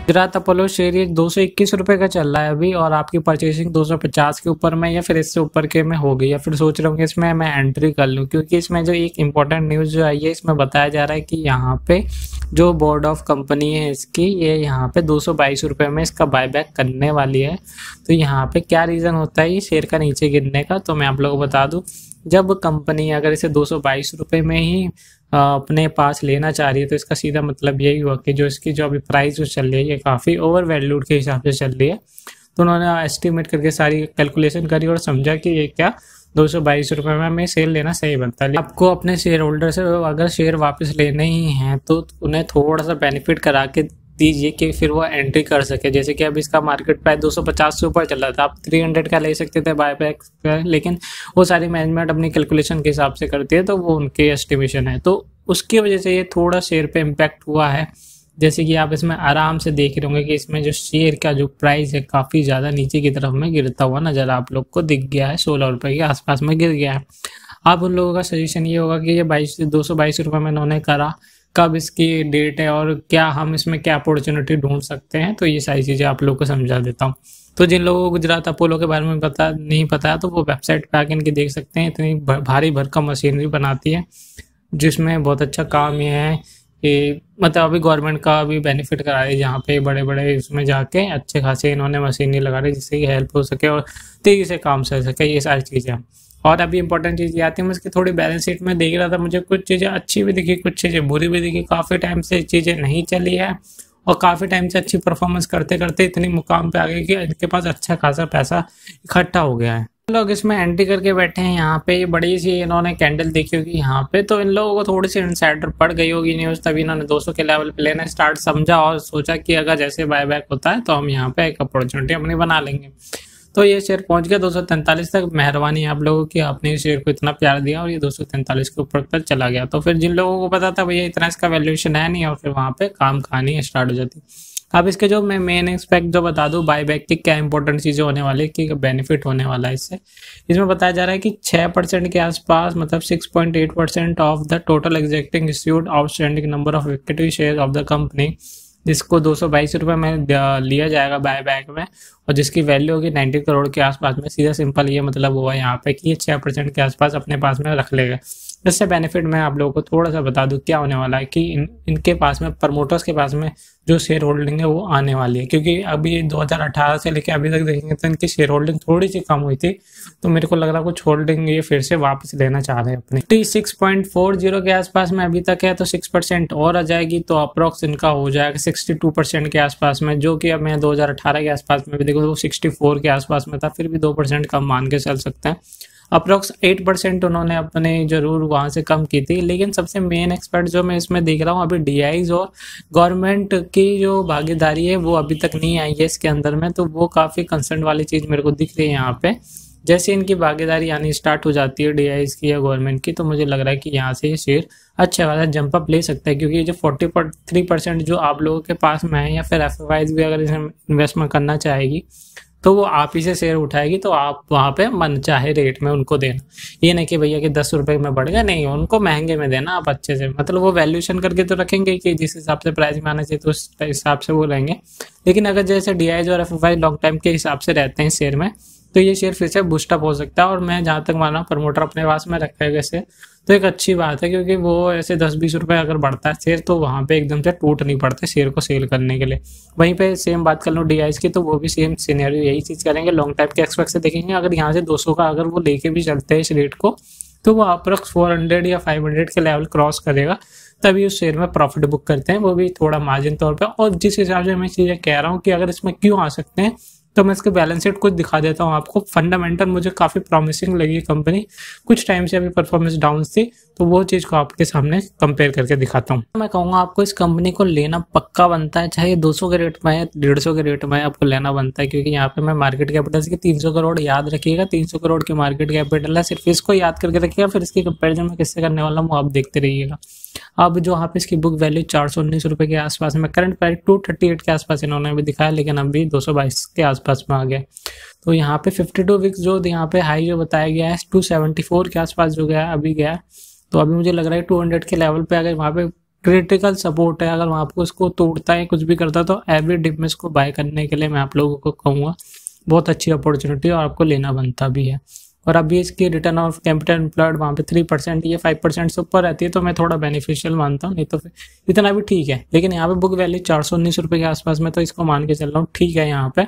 Gujarat Apollo share ये 221 रुपये का चल रहा है अभी, और आपकी परचेसिंग 250 के ऊपर में या फिर इससे ऊपर के में हो गई, या फिर सोच रहा हूँ कि इसमें मैं एंट्री कर लूँ, क्योंकि इसमें जो एक इंपॉर्टेंट न्यूज़ जो आई है इसमें बताया जा रहा है कि यहाँ पे जो बोर्ड ऑफ कंपनी है इसकी, ये यहाँ पे 222 रुपये में इसका बायबैक करने वाली है। तो यहाँ पे क्या रीज़न होता है ये शेयर का नीचे गिरने का, तो मैं आप लोगों को बता दूँ, जब कंपनी अगर इसे 222 रुपये में ही अपने पास लेना चाह रही है तो इसका सीधा मतलब यही हुआ कि जो इसकी जो अभी प्राइस जो चल रही है ये काफ़ी ओवर वैल्यूड के हिसाब से चल रही है। तो उन्होंने एस्टिमेट करके सारी कैलकुलेशन करी और समझा कि ये क्या 222 रुपये में हमें शेयर लेना सही बनता है। आपको अपने शेयर होल्डर से अगर शेयर वापस लेने ही हैं तो उन्हें थोड़ा सा बेनिफिट करा के दीजिए कि फिर वो एंट्री कर सके। जैसे कि अब इसका मार्केट प्राइस 250 से ऊपर चल रहा था, आप 300 का ले सकते थे बायबैक, लेकिन वो सारी मैनेजमेंट अपनी कैलकुलेशन के हिसाब से करती है, तो वो उनके एस्टिमेशन है, तो उसकी वजह से ये थोड़ा शेयर पे इम्पैक्ट हुआ है। जैसे कि आप इसमें आराम से देख रहे होंगे कि इसमें जो शेयर का जो प्राइस है काफ़ी ज़्यादा नीचे की तरफ में गिरता हुआ नज़र आप लोग को दिख गया है, 16 रुपये के आसपास में गिर गया है। अब उन लोगों का सजेशन ये होगा कि ये 222 रुपये में इन्होंने करा, कब इसकी डेट है और क्या हम इसमें क्या अपॉर्चुनिटी ढूंढ सकते हैं, तो ये सारी चीज़ें आप लोग को समझा देता हूँ। तो जिन लोगों को गुजरात अपोलो के बारे में नहीं पता है तो वो वेबसाइट पे आके इनकी देख सकते हैं। इतनी भारी भरकम मशीनरी बनाती है जिसमें बहुत अच्छा काम ये है कि मतलब अभी गवर्नमेंट का भी बेनिफिट करा रही है, जहाँ पे बड़े बड़े उसमें जाके अच्छे खासे इन्होंने मशीनरी लगा रही है जिससे कि हेल्प हो सके और तेज़ी से काम चल सके, ये सारी चीज़ें। और अभी इंपॉर्टेंट चीज़ ये आती है, मैं इसकी थोड़ी बैलेंस शीट में देख रहा था, मुझे कुछ चीज़ें अच्छी भी दिखी, कुछ चीज़ें बुरी भी दिखी। काफ़ी टाइम से चीज़ें नहीं चली है और काफ़ी टाइम से अच्छी परफॉर्मेंस करते करते इतनी मुकाम पे आ गई कि इनके पास अच्छा खासा पैसा इकट्ठा हो गया है। लोग इसमें एंट्री करके बैठे हैं। यहाँ पे ये बड़ी सी इन्होंने कैंडल देखी होगी यहाँ पे, तो इन लोगों को थोड़ी सी इनसाइडर पड़ गई होगी न्यूज़, तभी इन्होंने 200 के लेवल पे लेना स्टार्ट समझा और सोचा कि अगर जैसे बायबैक होता है तो हम यहाँ पे एक अपॉर्चुनिटी अपनी बना लेंगे। तो ये शेयर पहुंच गया 243 तक। मेहरबानी आप लोगों की, आपने इस शेयर को इतना प्यार दिया और ये 243 के ऊपर तक चला गया। तो फिर जिन लोगों को पता था भैया इतना इसका वैल्यूएशन है नहीं, और फिर वहाँ पे काम कहानी स्टार्ट हो जाती। अब इसके जो मैं मेन एक्सपेक्ट जो बता दूं बायबैक की क्या इंपॉर्टेंट चीज़ें होने वाली है, कि बेनिफिट होने वाला है इससे। इसमें बताया जा रहा है कि 6% के आसपास, मतलब 6.8% of the total existing issued outstanding number of equity share of the company, जिसको 222 रुपये में लिया जाएगा बायबैक में, और जिसकी वैल्यू होगी 90 करोड़ के आसपास में। सीधा सिंपल ये मतलब हुआ यहाँ पे कि ये 6% के आसपास अपने पास में रख लेगा। इससे बेनिफिट मैं आप लोगों को थोड़ा सा बता दूं क्या होने वाला है, कि इनके पास में प्रमोटर्स के पास में जो शेयर होल्डिंग है वो आने वाली है, क्योंकि अभी 2018 से लेकर अभी तक देखेंगे तो इनकी शेयर होल्डिंग थोड़ी सी कम हुई थी, तो मेरे को लग रहा है कुछ होल्डिंग ये फिर से वापस लेना चाह रहे हैं अपने। 6.40 के आसपास में अभी तक है, तो 6% और आ जाएगी तो अप्रोक्स इनका हो जाएगा 62% के आसपास में, जो कि अब मैं 2018 के आसपास में भी देखो तो 64 के आसपास में था, फिर भी 2% कम मान के चल सकते हैं। अप्रोक्स 8% उन्होंने अपने जरूर वहाँ से कम की थी। लेकिन सबसे मेन एक्सपर्ट जो मैं इसमें देख रहा हूँ अभी डीआईज और गवर्नमेंट की जो भागीदारी है वो अभी तक नहीं आई है इसके अंदर में, तो वो काफ़ी कंसर्न वाली चीज़ मेरे को दिख रही है यहाँ पे। जैसे इनकी भागीदारी आनी स्टार्ट हो जाती है डीआईज की या गवर्नमेंट की, तो मुझे लग रहा है कि यहाँ से ये शेयर अच्छा खासा जंप अप ले सकता है, क्योंकि जो 43% जो आप लोगों के पास में है, या फिर एफआईज भी अगर इसमें इन्वेस्टमेंट करना चाहेगी तो वो आप ही से शेयर उठाएगी, तो आप वहाँ पे मन चाहे रेट में उनको देना। ये नहीं कि भैया कि 10 रुपये में बढ़ गया, नहीं, उनको महंगे में देना आप अच्छे से। मतलब वो वैल्यूएशन करके तो रखेंगे कि जिस हिसाब से प्राइस में आना चाहिए तो उस हिसाब से वो रहेंगे। लेकिन अगर जैसे डीआईज और एफआई लॉन्ग टाइम के हिसाब से रहते हैं शेयर में, तो ये शेयर फिर से बूस्टअप हो सकता है। और मैं जहाँ तक माना प्रमोटर अपने पास में रखेगा इसे, तो एक अच्छी बात है, क्योंकि वो ऐसे 10-20 रुपये अगर बढ़ता है शेयर तो वहाँ पे एकदम से टूट नहीं पड़ते शेयर को सेल करने के लिए। वहीं पे सेम बात कर लूँ डीआईज की, तो वो भी सेम सिनेरियो यही चीज़ करेंगे, लॉन्ग टाइम के एक्सपेक्ट से देखेंगे। अगर यहाँ से 200 का अगर वो लेके भी चलते हैं इस रेट को, तो वो अप्रॉक्स 400 या 500 के लेवल क्रॉस करेगा, तभी उस शेयर में प्रॉफिट बुक करते हैं, वो भी थोड़ा मार्जिन तौर पर। और जिस हिसाब से मैं चीज़ें कह रहा हूँ कि अगर इसमें क्यों आ सकते हैं, तो मैं इसके बैलेंस शीट कुछ दिखा देता हूँ आपको। फंडामेंटल मुझे काफ़ी प्रॉमिसिंग लगी कंपनी, कुछ टाइम से अभी परफॉर्मेंस डाउन थी, तो वो चीज़ को आपके सामने कंपेयर करके दिखाता हूँ। मैं कहूँगा आपको इस कंपनी को लेना पक्का बनता है, चाहे 200 के रेट में है 150 के रेट में आपको लेना बनता है, क्योंकि यहाँ पे मैं मार्केट कैपिटल की 300 करोड़ याद रखिएगा, 300 करोड़ की मार्केट कैपिटल है, सिर्फ इसको याद करके रखिएगा। फिर इसकी कंपेरिजन में किससे करने वाला हूँ आप देखते रहिएगा। अब जो यहाँ पे इसकी बुक वैल्यू 419 रुपये के आसपास में, करंट प्राइस 238 के आसपास इन्होंने भी दिखाया, लेकिन अभी 222 के आसपास में आ गया। तो यहाँ पे 52 वीक्स जो यहाँ पे हाई जो बताया गया है 274 के आसपास जो गया अभी गया, तो अभी मुझे लग रहा है 200 के लेवल पे अगर वहाँ पे क्रिटिकल सपोर्ट है, अगर वहाँ पे उसको तोड़ता है कुछ भी करता है तो एवरी डिप में इसको बाय करने के लिए मैं आप लोगों को कहूँगा बहुत अच्छी अपॉर्चुनिटी और आपको लेना बनता भी है। और अभी इसकी रिटर्न ऑफ कैपिटल एम्प्लॉयड वहाँ पे 3%, ये 5% से ऊपर रहती है तो मैं थोड़ा बेनिफिशियल मानता हूँ, नहीं तो फिर इतना भी ठीक है। लेकिन यहाँ पे बुक वैल्यू 419 रुपये के आसपास में, तो इसको मान के चल रहा हूँ ठीक है यहाँ पे।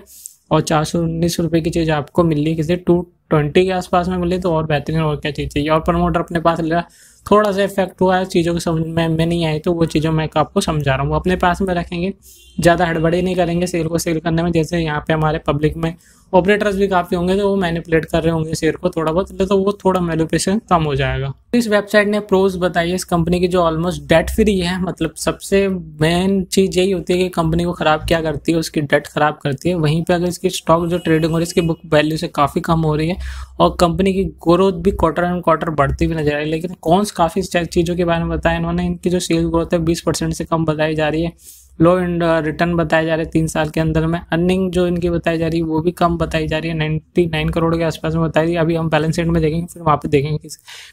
और 419 रुपये की चीज़ आपको मिल रही है किसी 220 के आसपास में मिली तो और बेहतरीन, और क्या चीज़ चाहिए। और प्रमोटर अपने पास ले रहा, थोड़ा सा इफेक्ट हुआ है, चीज़ों को समझ में नहीं आई तो वो चीज़ों मैं आपको समझा रहा हूँ। वो अपने पास में रखेंगे, ज़्यादा हड़बड़ी नहीं करेंगे सेल को सेल करने में। जैसे यहाँ पे हमारे पब्लिक में ऑपरेटर्स भी काफ़ी होंगे तो वो मैनिपुलेट कर रहे होंगे शेयर को थोड़ा बहुत, तो वो थोड़ा मैनिपुलेशन कम हो जाएगा। इस वेबसाइट ने प्रोज बताई है इस कंपनी की, जो ऑलमोस्ट डेट फ्री है। मतलब सबसे मेन चीज़ यही होती है कि कंपनी को ख़राब क्या करती है, उसकी डेट ख़राब करती है। वहीं पे अगर इसकी स्टॉक जो ट्रेडिंग हो रही है इसकी बुक वैल्यू से काफ़ी कम हो रही है और कंपनी की ग्रोथ भी क्वार्टर एंड क्वार्टर बढ़ती हुई नजर आ रही है। लेकिन कौन काफ़ी चीज़ों के बारे में बताया इन्होंने, इनकी जो सेल्स ग्रोथ है 20% से कम बताई जा रही है। लो एंड रिटर्न बताए जा रहे हैं 3 साल के अंदर में। अर्निंग जो इनकी बताई जा रही है वो भी कम बताई जा रही है, 99 करोड़ के आसपास में बताई। अभी हम बैलेंस शीट में देखेंगे फिर वहाँ पे देखेंगे कि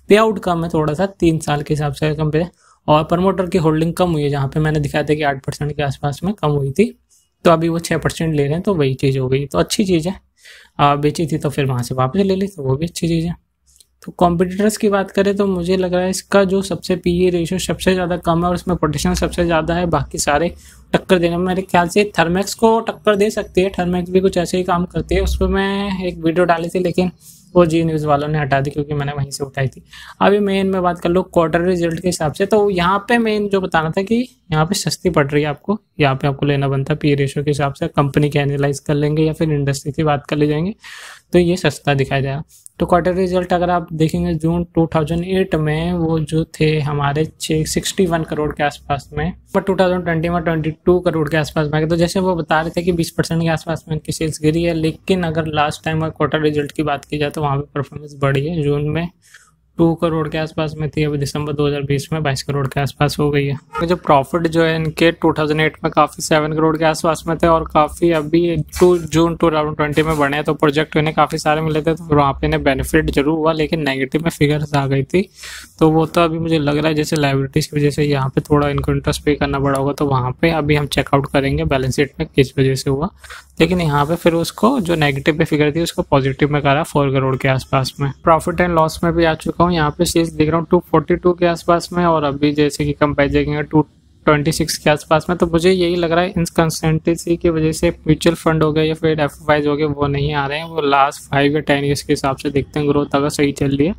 पे आउट कम है थोड़ा सा 3 साल के हिसाब से कम पे। और प्रमोटर की होल्डिंग कम हुई है, जहाँ पे मैंने दिखाया था कि 8% के आसपास में कम हुई थी, तो अभी वो 6% ले रहे हैं, तो वही चीज़ हो गई, तो अच्छी चीज़ है। बेची थी तो फिर वहाँ से वापस ले ली, तो वो भी अच्छी चीज़ है। तो कॉम्पिटिटर्स की बात करें तो मुझे लग रहा है इसका जो सबसे पीई रेशियो सबसे ज़्यादा कम है और इसमें पोटेंशियल सबसे ज़्यादा है। बाकी सारे टक्कर देने में मेरे ख्याल से थर्मेक्स को टक्कर दे सकती है। थर्मेक्स भी कुछ ऐसे ही काम करती है, उस पर मैं एक वीडियो डाली थी लेकिन वो जी न्यूज़ वालों ने हटा दी क्योंकि मैंने वहीं से उठाई थी। अभी मेन में बात कर लो क्वार्टर रिजल्ट के हिसाब से, तो यहाँ पे मेन जो बताना था कि यहाँ पे सस्ती पड़ रही है आपको, यहाँ पे आपको लेना बनता है पी रेशियो के हिसाब से। कंपनी के एनालाइज कर लेंगे या फिर इंडस्ट्री की बात कर ले जाएंगे तो ये सस्ता दिखाई देगा। तो क्वार्टर रिजल्ट अगर आप देखेंगे जून 2008 में वो जो थे हमारे 61 करोड़ के आसपास में, पर 2020 में 22 करोड़ के आसपास में। तो जैसे वो बता रहे थे कि 20% के आसपास में इनकी सेल्स गिरी है, लेकिन अगर लास्ट टाइम क्वार्टर रिजल्ट की बात की जाए तो वहाँ पे परफॉर्मेंस बढ़ी है। जून में 2 करोड़ के आसपास में थी, अभी दिसंबर 2020 में 22 करोड़ के आसपास हो गई है। जो प्रॉफिट जो है इनके 2008 में काफ़ी 7 करोड़ के आसपास में थे और काफ़ी अभी जून 2020 में बढ़े हैं। तो प्रोजेक्ट इन्हें काफ़ी सारे मिले थे तो वहाँ पे इन्हें बेनिफिट जरूर हुआ, लेकिन नेगेटिव में फिगर्स आ गई थी। तो वो तो अभी मुझे लग रहा है जैसे लाइबिलिटीज़ की वजह से यहाँ पे थोड़ा इनको इंटरेस्ट पे करना पड़ा होगा, तो वहाँ पे अभी हम चेकआउट करेंगे बैलेंस शीट में किस वजह से हुआ। लेकिन यहाँ पे फिर उसको जो नेगेटिव पे फिगर थी उसको पॉजिटिव में करा 4 करोड़ के आसपास में। प्रॉफिट एंड लॉस में भी आ चुका हूँ, यहाँ पे शेयर्स दिख रहा हूँ 242 के आसपास में और अभी जैसे कि कंपेयर देखेंगे 226 के आसपास में। तो मुझे यही लग रहा है इंकंसिस्टेंसी की वजह से म्यूचुअल फंड हो गए या फिर एफवाइज हो गए वो नहीं आ रहे हैं, वो लास्ट 5 या 10 ईयर्स के हिसाब से देखते हैं। ग्रोथ अगर सही चल रही है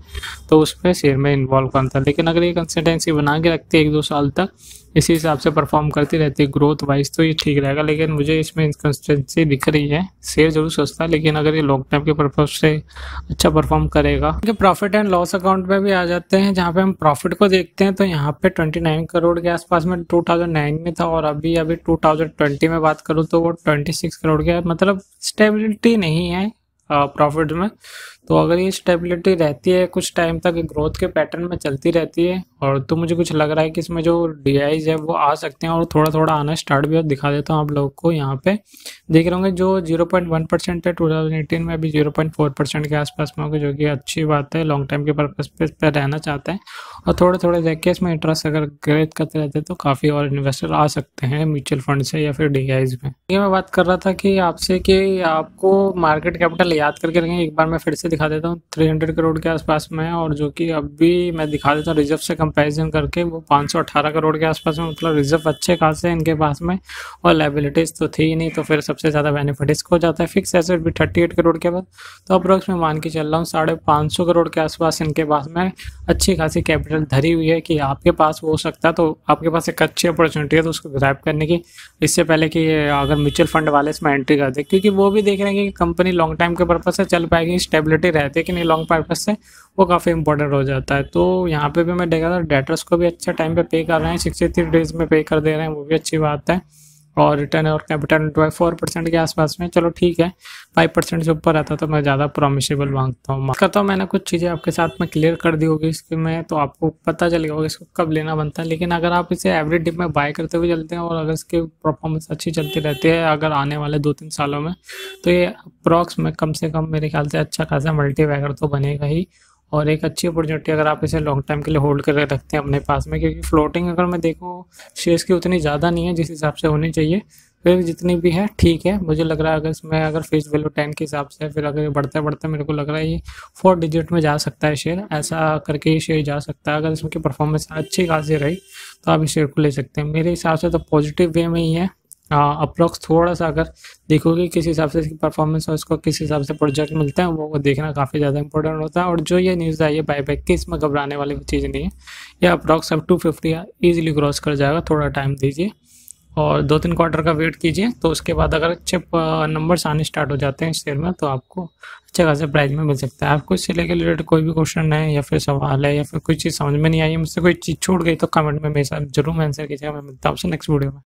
तो उस पर शेयर में इन्वॉल्व करता है, लेकिन अगर ये कंसिस्टेंसी बना के रखते हैं 1-2 साल तक इसी हिसाब से परफॉर्म करती रहती है ग्रोथ वाइज तो ये ठीक रहेगा। लेकिन मुझे इसमें इंकंसिस्टेंसी दिख रही है, शेयर जरूर सस्ता है लेकिन अगर ये लॉन्ग टर्म के पर्पज से अच्छा परफॉर्म करेगा। प्रॉफिट एंड लॉस अकाउंट में भी आ जाते हैं, जहाँ पे हम प्रॉफिट को देखते हैं तो यहाँ पे 29 करोड़ के आसपास में 2009 में था और अभी 2020 में बात करूँ तो वो 26 करोड़ के, मतलब स्टेबिलिटी नहीं है प्रॉफिट में। तो अगर ये स्टेबिलिटी रहती है कुछ टाइम तक ग्रोथ के पैटर्न में चलती रहती है और तो मुझे कुछ लग रहा है कि इसमें जो डीआईज है वो आ सकते हैं और थोड़ा थोड़ा आना स्टार्ट भी। और दिखा देता हूँ आप लोगों को, यहाँ पे देख रहे होंगे जो 0.1% है 2018 में अभी 0.4% के आसपास में होगा, जो कि अच्छी बात है। लॉन्ग टाइम के पर्पज पे रहना चाहते हैं और थोड़े थोड़े देख के इसमें इंटरेस्ट अगर ग्रेथ करते रहते हैं तो काफ़ी और इन्वेस्टर आ सकते हैं म्यूचुअल फंड से या फिर डीआईज में। ये मैं बात कर रहा था कि आपसे कि आपको मार्केट कैपिटल याद करके रखेंगे, एक बार मैं फिर से दिखा देता हूँ 300 करोड़ के आसपास में, और जो कि अभी मैं दिखा देता हूँ रिजर्व से कंपैरिजन करके वो 518 करोड़ के आसपास में, मतलब रिजर्व अच्छे खासे इनके पास में और लाइबिलिटीज तो थी ही नहीं। तो फिर सबसे ज़्यादा बेनिफिट इसको जाता है। फिक्स एसेट भी 38 करोड़ के बाद, तो अप्रोक्स में मान के चल रहा हूँ 550 करोड़ के आसपास इनके पास में अच्छी खासी कैपिटल धरी हुई है कि आपके पास हो सकता है। तो आपके पास एक अच्छी अपॉर्चुनिटी है तो उसको ग्रैब करने की, इससे पहले कि अगर म्यूचुअल फंड वाले इसमें एंट्री कर दे, क्योंकि वो भी देख रहे हैं कि कंपनी लॉन्ग टाइम के पर्पज से चल पाएगी, स्टेबिलिटी रहती है कि नहीं लॉन्ग पर्पज से, वो काफ़ी इंपॉर्टेंट हो जाता है। तो यहाँ पे भी मैं देखा था डेटर्स को भी अच्छा टाइम पे पे कर रहे हैं, 63 डेज में पे कर दे रहे हैं, वो भी अच्छी बात है। और रिटर्न और कैपिटल 4% के आसपास में, चलो ठीक है। 5% से ऊपर आता तो मैं ज़्यादा प्रॉमिसेबल मांगता हूँ। करता हूँ मैंने कुछ चीज़ें आपके साथ में क्लियर कर दी होगी इसके में, तो आपको पता चल गया होगा इसको कब लेना बनता है। लेकिन अगर आप इसे एवरेज डिप में बाय करते हुए चलते हैं और अगर इसकी परफॉर्मेंस अच्छी चलती रहती है अगर आने वाले 2-3 सालों में, तो ये अप्रॉक्स में कम से कम मेरे ख्याल से अच्छा खासा मल्टीबैगर तो बनेगा ही और एक अच्छी अपॉर्चुनिटी अगर आप इसे लॉन्ग टाइम के लिए होल्ड करके रखते हैं अपने पास में, क्योंकि फ्लोटिंग अगर मैं देखूँ शेयर्स की उतनी ज़्यादा नहीं है जिस हिसाब से होनी चाहिए, फिर जितनी भी है ठीक है। मुझे लग रहा है अगर इसमें अगर फेस वैल्यू 10 के हिसाब से फिर अगर बढ़ते बढ़ते मेरे को लग रहा है ये 4 डिजिट में जा सकता है शेयर, ऐसा करके ये शेयर जा सकता है। अगर इसमें की परफॉर्मेंस अच्छी खासी रही तो आप इस शेयर को ले सकते हैं। मेरे हिसाब से तो पॉजिटिव वे में ही है। अप्रोक्स थोड़ा सा अगर देखोगे किस हिसाब से इसकी परफॉर्मेंस और इसको किस हिसाब से प्रोजेक्ट मिलते हैं वो देखना काफ़ी ज़्यादा इंपॉर्टेंट होता है। और जो ये न्यूज़ आई है बायबैक की, इसमें घबराने वाली चीज़ नहीं है। यह अप्रोक्स अब 250 ईजिली क्रॉस कर जाएगा, थोड़ा टाइम दीजिए और 2-3 क्वार्टर का वेट कीजिए। तो उसके बाद अगर अच्छे नंबर्स आने स्टार्ट हो जाते हैं इस शेयर में तो आपको अच्छे खासे प्राइस में मिल सकता है। आपको इससे लेकर रिलेटेड कोई भी क्वेश्चन है या फिर सवाल है या फिर कोई चीज़ समझ में नहीं आई है, मुझसे कोई चीज़ छूट गई तो कमेंट में मेरे साथ जरूर आंसर कीजिएगा। मैं मिलता हूँ आपसे नेक्स्ट वीडियो में।